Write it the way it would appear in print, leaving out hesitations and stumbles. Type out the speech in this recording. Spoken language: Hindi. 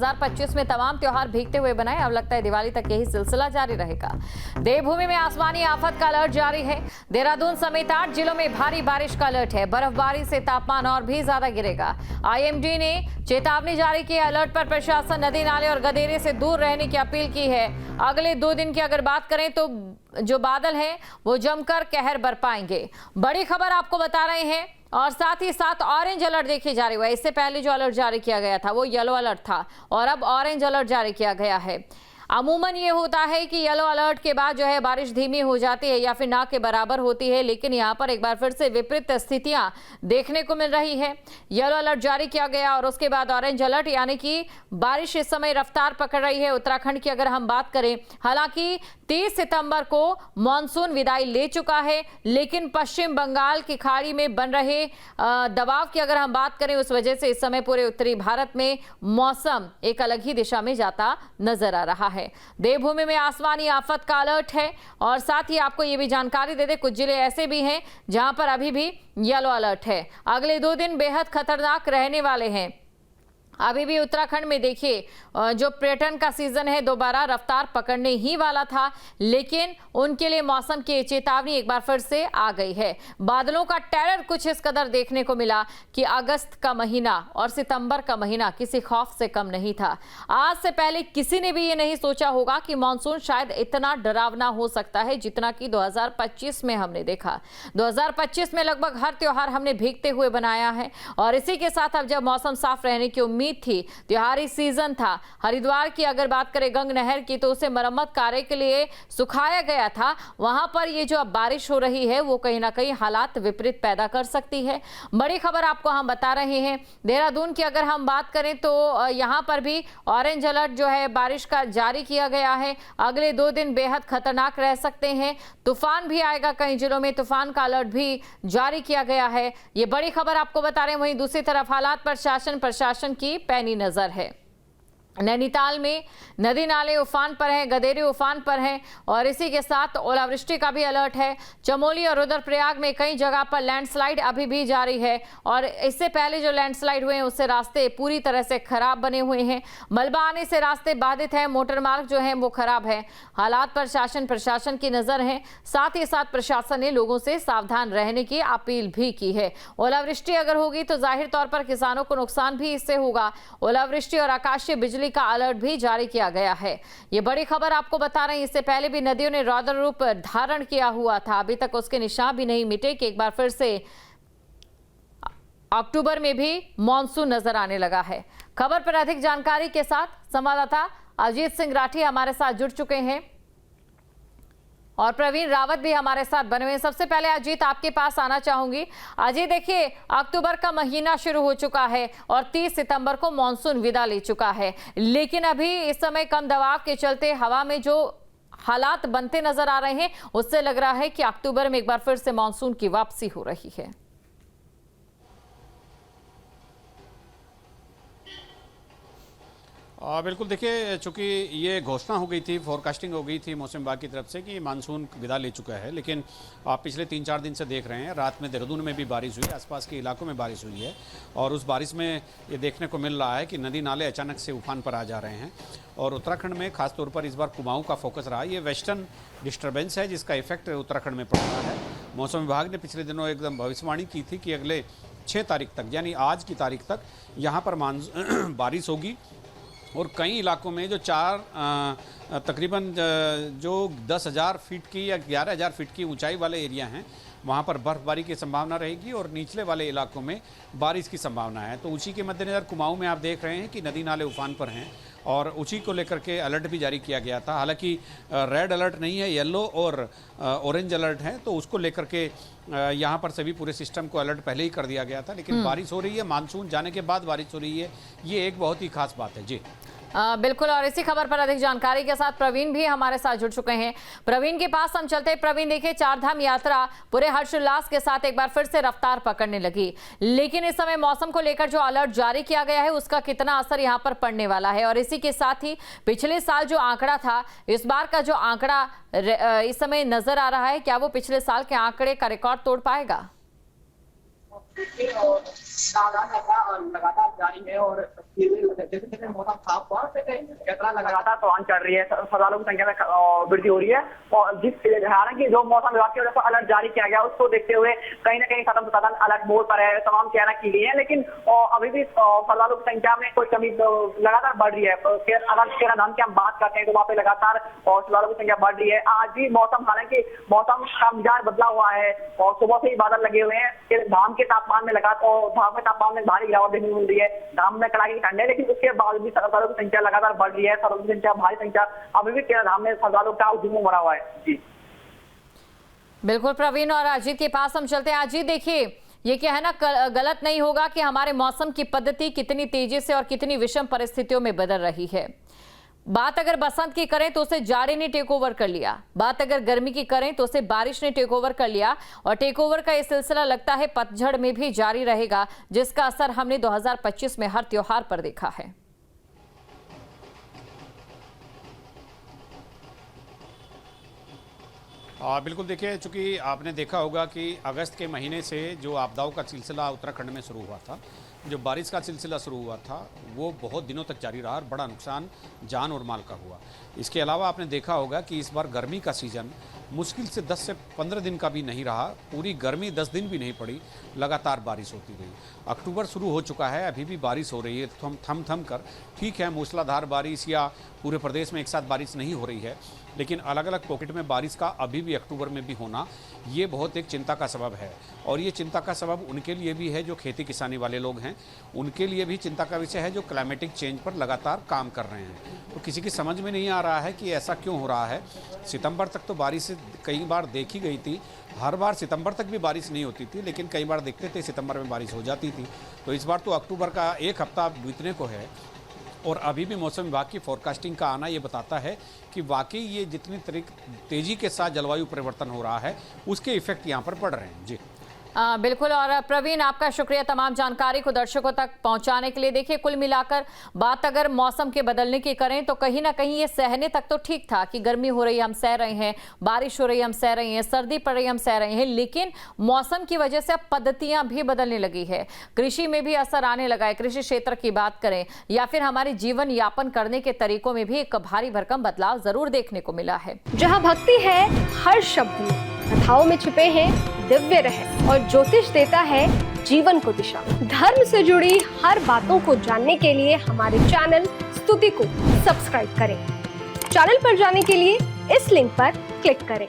2025 में तमाम त्योहार भीगते हुए बनाए। अब लगता है दिवाली तक यही सिलसिला जारी रहेगा। देवभूमि में आसमानी आफत का अलर्ट जारी है। देहरादून समेत 8 जिलों में भारी बारिश का अलर्ट है। बर्फबारी से तापमान और भी ज्यादा गिरेगा। आईएमडी ने चेतावनी जारी की। अलर्ट पर प्रशासन नदी नाले और गदेरे से दूर रहने की अपील की है। अगले 2 दिन की अगर बात करें तो जो बादल हैं वो जमकर कहर बरपाएंगे। बड़ी खबर आपको बता रहे हैं और साथ ही साथ ऑरेंज अलर्ट देखी जा रही है। इससे पहले जो अलर्ट जारी किया गया था वो येलो अलर्ट था और अब ऑरेंज अलर्ट जारी किया गया है। अमूमन ये होता है कि येलो अलर्ट के बाद जो है बारिश धीमी हो जाती है या फिर ना के बराबर होती है, लेकिन यहाँ पर एक बार फिर से विपरीत स्थितियां देखने को मिल रही है। येलो अलर्ट जारी किया गया और उसके बाद ऑरेंज अलर्ट, यानी कि बारिश इस समय रफ्तार पकड़ रही है। उत्तराखंड की अगर हम बात करें, हालांकि 30 सितंबर को मानसून विदाई ले चुका है, लेकिन पश्चिम बंगाल की खाड़ी में बन रहे दबाव की अगर हम बात करें, उस वजह से इस समय पूरे उत्तरी भारत में मौसम एक अलग ही दिशा में जाता नजर आ रहा है। देवभूमि में आसमानी आफत का अलर्ट है और साथ ही आपको ये भी जानकारी दे दे, कुछ जिले ऐसे भी हैं जहां पर अभी भी येलो अलर्ट है। अगले 2 दिन बेहद खतरनाक रहने वाले हैं। अभी भी उत्तराखंड में देखिए जो पर्यटन का सीजन है दोबारा रफ्तार पकड़ने ही वाला था, लेकिन उनके लिए मौसम की चेतावनी एक बार फिर से आ गई है। बादलों का टेरर कुछ इस कदर देखने को मिला कि अगस्त का महीना और सितंबर का महीना किसी खौफ से कम नहीं था। आज से पहले किसी ने भी ये नहीं सोचा होगा कि मानसून शायद इतना डरावना हो सकता है जितना कि 2025 में हमने देखा। 2025 में लगभग हर त्योहार हमने भीगते हुए बनाया है और इसी के साथ अब जब मौसम साफ रहने की उम्मीद थी, त्योहारी सीजन था। हरिद्वार की अगर बात करें गंग नहर की, तो उसे मरम्मत कार्य के लिए सुखाया गया था। वहां पर ये जो अब बारिश हो रही है वो कहीं ना कहीं हालात विपरीत पैदा कर सकती है। बड़ी खबर आपको हम बता रहे हैं। देहरादून की अगर हम बात करें तो यहां पर भी ऑरेंज अलर्ट जो है बारिश का जारी किया गया है। अगले 2 दिन बेहद खतरनाक रह सकते हैं। तूफान भी आएगा, कई जिलों में तूफान का अलर्ट भी जारी किया गया है। ये बड़ी खबर आपको बता रहे हैं। वहीं दूसरी तरफ हालात पर प्रशासन की पैनी नजर है। नैनीताल में नदी नाले उफान पर हैं, गदेरे उफान पर हैं और इसी के साथ ओलावृष्टि का भी अलर्ट है। चमोली और रुद्रप्रयाग में कई जगह पर लैंडस्लाइड अभी भी जारी है और इससे पहले जो लैंडस्लाइड हुए हैं उससे रास्ते पूरी तरह से खराब बने हुए हैं। मलबा आने से रास्ते बाधित हैं, मोटर मार्ग जो है वो खराब है। हालात पर प्रशासन की नजर है। साथ ही साथ प्रशासन ने लोगों से सावधान रहने की अपील भी की है। ओलावृष्टि अगर होगी तो जाहिर तौर पर किसानों को नुकसान भी इससे होगा। ओलावृष्टि और आकाशीय बिजली का अलर्ट भी जारी किया गया है। ये बड़ी खबर आपको बता रहे हैं। इससे पहले भी नदियों ने रौद्र रूप धारण किया हुआ था, अभी तक उसके निशान भी नहीं मिटे कि एक बार फिर से अक्टूबर में भी मॉनसून नजर आने लगा है। खबर पर अधिक जानकारी के साथ संवाददाता अजीत सिंह राठी हमारे साथ जुड़ चुके हैं और प्रवीण रावत भी हमारे साथ बने हुए हैं। सबसे पहले अजीत आपके पास आना चाहूंगी। अजीत देखिए, अक्टूबर का महीना शुरू हो चुका है और 30 सितंबर को मॉनसून विदा ले चुका है, लेकिन अभी इस समय कम दबाव के चलते हवा में जो हालात बनते नजर आ रहे हैं उससे लग रहा है कि अक्टूबर में एक बार फिर से मॉनसून की वापसी हो रही है। बिल्कुल, देखिए, चूंकि ये घोषणा हो गई थी, फोरकास्टिंग हो गई थी मौसम विभाग की तरफ से कि मानसून विदा ले चुका है, लेकिन आप पिछले 3-4 दिन से देख रहे हैं रात में देहरादून में भी बारिश हुई, आसपास के इलाकों में बारिश हुई है और उस बारिश में ये देखने को मिल रहा है कि नदी नाले अचानक से उफान पर आ जा रहे हैं। और उत्तराखंड में खासतौर पर इस बार कुमाऊँ का फोकस रहा। ये वेस्टर्न डिस्टर्बेंस है जिसका इफेक्ट उत्तराखंड में पड़ रहा है। मौसम विभाग ने पिछले दिनों एकदम भविष्यवाणी की थी कि अगले 6 तारीख तक, यानी आज की तारीख तक यहाँ पर बारिश होगी और कई इलाकों में जो तकरीबन जो 10,000 फीट की या 11,000 फीट की ऊंचाई वाले एरिया हैं वहाँ पर बर्फबारी की संभावना रहेगी और निचले वाले इलाकों में बारिश की संभावना है। तो उसी के मद्देनज़र कुमाऊँ में आप देख रहे हैं कि नदी नाले उफान पर हैं और उसी को लेकर के अलर्ट भी जारी किया गया था। हालांकि रेड अलर्ट नहीं है, येलो और ऑरेंज अलर्ट है, तो उसको लेकर के यहाँ पर सभी पूरे सिस्टम को अलर्ट पहले ही कर दिया गया था। लेकिन बारिश हो रही है, मानसून जाने के बाद बारिश हो रही है, ये एक बहुत ही खास बात है। जी बिल्कुल, और इसी खबर पर अधिक जानकारी के साथ प्रवीण भी हमारे साथ जुड़ चुके हैं। प्रवीण के पास हम चलते हैं। प्रवीण देखिए, 4 धाम यात्रा पूरे हर्षोल्लास के साथ एक बार फिर से रफ्तार पकड़ने लगी, लेकिन इस समय मौसम को लेकर जो अलर्ट जारी किया गया है उसका कितना असर यहाँ पर पड़ने वाला है, और इसी के साथ ही पिछले साल जो आंकड़ा था, इस बार का जो आंकड़ा इस समय नजर आ रहा है, क्या वो पिछले साल के आंकड़े का रिकॉर्ड तोड़ पाएगा? और लगातार जारी है और लगातार प्रभाव चल रही है, श्रद्धालुओं की संख्या में वृद्धि हो रही है। और जिस हालांकि जो मौसम विभाग की वजह से अलर्ट जारी किया गया उसको देखते हुए कहीं ना कहीं खत्म सतर्क अलर्ट मोड पर है, तमाम तैयारियां की गई है, लेकिन अभी भी श्रद्धालुओं की संख्या में कोई कमी लगातार बढ़ रही है। अगर केदारनाथ की हम बात करते हैं तो वहाँ पे लगातार श्रद्धालुओं की संख्या बढ़ रही है। आज भी मौसम, हालांकि मौसम का मिजाज बदला हुआ है और सुबह से ही बादल लगे हुए हैं। धाम के तापमान में लगातार धाम के तापमान में भारी गिरावट देखने को मिल रही है। धाम में कड़ाके की ठंड है, लेकिन उसके बाद भी श्रद्धालुओं की संख्या लगातार बढ़ रही है। श्रद्धालुओं की संख्या, भारी संख्या अभी भी केदारनाथ में श्रद्धालुओं का हुजूम बढ़ा हुआ है। जी बिल्कुल प्रवीण, और अजीत के पास हम चलते हैं। अजीत देखिए, ये क्या है ना, गलत नहीं होगा कि हमारे मौसम की पद्धति कितनी तेजी से और कितनी विषम परिस्थितियों में बदल रही है। बात अगर बसंत की करें तो उसे जाड़े ने टेक ओवर कर लिया, बात अगर गर्मी की करें तो उसे बारिश ने टेक ओवर कर लिया, और टेक ओवर का ये सिलसिला लगता है पतझड़ में भी जारी रहेगा, जिसका असर हमने 2025 में हर त्योहार पर देखा है। बिल्कुल, देखिए, चूंकि आपने देखा होगा कि अगस्त के महीने से जो आपदाओं का सिलसिला उत्तराखंड में शुरू हुआ था, जो बारिश का सिलसिला शुरू हुआ था, वो बहुत दिनों तक जारी रहा और बड़ा नुकसान जान और माल का हुआ। इसके अलावा आपने देखा होगा कि इस बार गर्मी का सीज़न मुश्किल से 10 से 15 दिन का भी नहीं रहा, पूरी गर्मी 10 दिन भी नहीं पड़ी, लगातार बारिश होती रही। अक्टूबर शुरू हो चुका है, अभी भी बारिश हो रही है थम कर। ठीक है, मूसलाधार बारिश या पूरे प्रदेश में एक साथ बारिश नहीं हो रही है, लेकिन अलग अलग पॉकेट में बारिश का अभी भी अक्टूबर में भी होना, ये बहुत एक चिंता का सबब है। और ये चिंता का सबब उनके लिए भी है जो खेती किसानी वाले लोग हैं, उनके लिए भी चिंता का विषय है जो क्लाइमेटिक चेंज पर लगातार काम कर रहे हैं। तो किसी की समझ में नहीं आ रहा है कि ऐसा क्यों हो रहा है। सितंबर तक तो बारिश कई बार देखी गई थी, हर बार सितंबर तक भी बारिश नहीं होती थी, लेकिन कई बार देखते थे सितंबर में बारिश हो जाती थी। तो इस बार तो अक्टूबर का एक हफ्ता बीतने को है और अभी भी मौसम विभाग की फोरकास्टिंग का आना ये बताता है कि वाकई ये जितनी तेज़ी के साथ जलवायु परिवर्तन हो रहा है उसके इफेक्ट यहाँ पर पड़ रहे हैं। जी बिल्कुल, और प्रवीण आपका शुक्रिया तमाम जानकारी को दर्शकों तक पहुंचाने के लिए। देखिए, कुल मिलाकर बात अगर मौसम के बदलने की करें तो कहीं ना कहीं ये सहने तक तो ठीक था कि गर्मी हो रही है हम सह रहे हैं, बारिश हो रही है हम सह रहे हैं, सर्दी पड़ रही है हम सह रहे हैं, लेकिन मौसम की वजह से अब पद्धतियां भी बदलने लगी है। कृषि में भी असर आने लगा है, कृषि क्षेत्र की बात करें या फिर हमारे जीवन यापन करने के तरीकों में भी एक भारी भरकम बदलाव जरूर देखने को मिला है। जहाँ भक्ति है हर शब्द में, कथाओं में छुपे हैं दिव्य रहस्य और ज्योतिष देता है जीवन को दिशा। धर्म से जुड़ी हर बातों को जानने के लिए हमारे चैनल स्तुति को सब्सक्राइब करें। चैनल पर जाने के लिए इस लिंक पर क्लिक करें।